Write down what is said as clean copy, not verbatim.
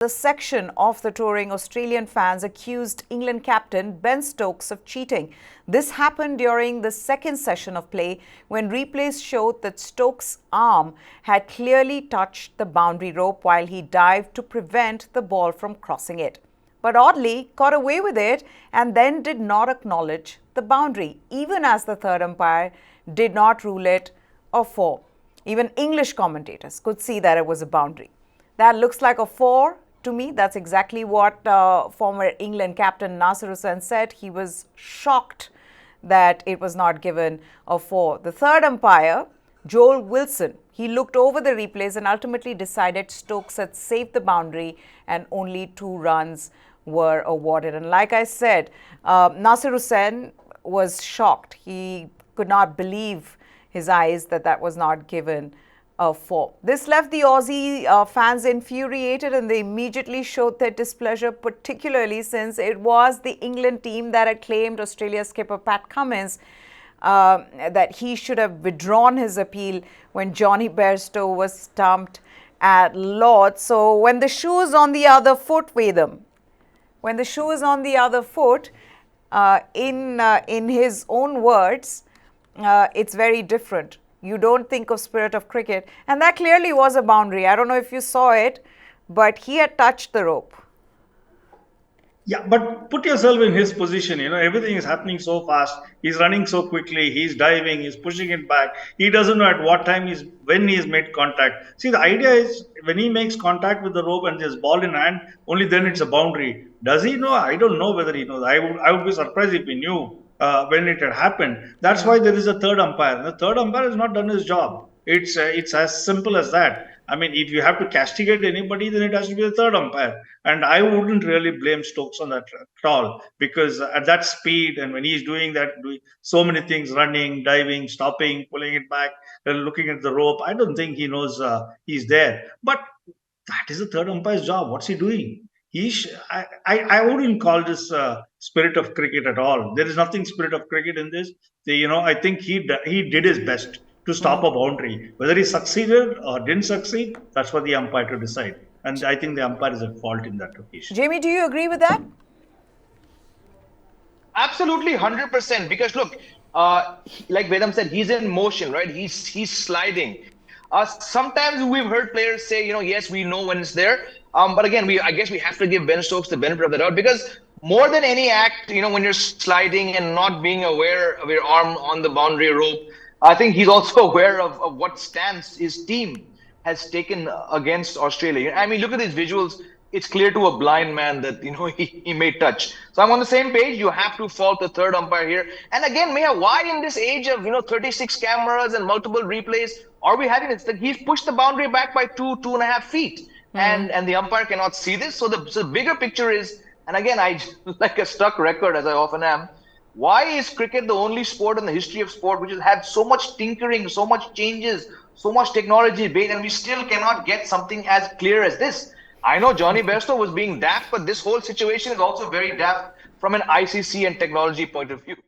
The section of the touring Australian fans accused England captain Ben Stokes of cheating. This happened during the second session of play when replays showed that Stokes' arm had clearly touched the boundary rope while he dived to prevent the ball from crossing it. But oddly, got away with it and then did not acknowledge the boundary, even as the third umpire did not rule it a 4. Even English commentators could see that it was a boundary. That looks like a 4. To me, that's exactly what former England captain Nasser Hussain said. He was shocked that it was not given a 4. The third umpire, Joel Wilson, he looked over the replays and ultimately decided Stokes had saved the boundary and only 2 runs were awarded. And like I said, Nasser Hussain was shocked. He could not believe his eyes that that was not given a 4. This left the Aussie fans infuriated, and they immediately showed their displeasure, particularly since it was the England team that had claimed Australia's skipper Pat Cummins that he should have withdrawn his appeal when Johnny Bairstow was stumped at Lord's. So when the shoe is on the other foot, Vedam, when the shoe is on the other foot, in his own words, it's very different. You don't think of spirit of cricket. And that clearly was a boundary. I don't know if you saw it, but he had touched the rope. Yeah, but put yourself in his position. Everything is happening so fast. He's running so quickly. He's diving. He's pushing it back. He doesn't know at what time when he has made contact. See, the idea is when he makes contact with the rope and there's ball in hand, only then it's a boundary. Does he know? I don't know whether he knows. I would be surprised if he knew when it had happened. That's why there is a third umpire. The third umpire has not done his job. It's as simple as that. I mean, if you have to castigate anybody, then it has to be the third umpire. And I wouldn't really blame Stokes on that at all, because at that speed and when he's doing so many things, running, diving, stopping, pulling it back, looking at the rope, I don't think he knows he's there. But that is the third umpire's job. What's he doing? I wouldn't call this spirit of cricket at all. There is nothing spirit of cricket in this. I think he did his best to stop a boundary. Whether he succeeded or didn't succeed, that's for the umpire to decide. And I think the umpire is at fault in that occasion. Jamie, do you agree with that? Absolutely, 100%. Because look, like Vedam said, he's in motion, right? He's sliding. Sometimes we've heard players say, yes, we know when it's there. But again, I guess we have to give Ben Stokes the benefit of the doubt, because more than any act, when you're sliding and not being aware of your arm on the boundary rope, I think he's also aware of what stance his team has taken against Australia. I mean, look at these visuals. It's clear to a blind man that, he may touch. So I'm on the same page. You have to fault the third umpire here. And again, Meha, why in this age of, 36 cameras and multiple replays are we having this? That he's pushed the boundary back by 2.5 feet. And the umpire cannot see this. So the bigger picture is, and again, I like a stuck record, as I often am, why is cricket the only sport in the history of sport which has had so much tinkering, so much changes, so much technology debate, and we still cannot get something as clear as this? I know Johnny Bairstow was being daft, but this whole situation is also very daft from an ICC and technology point of view.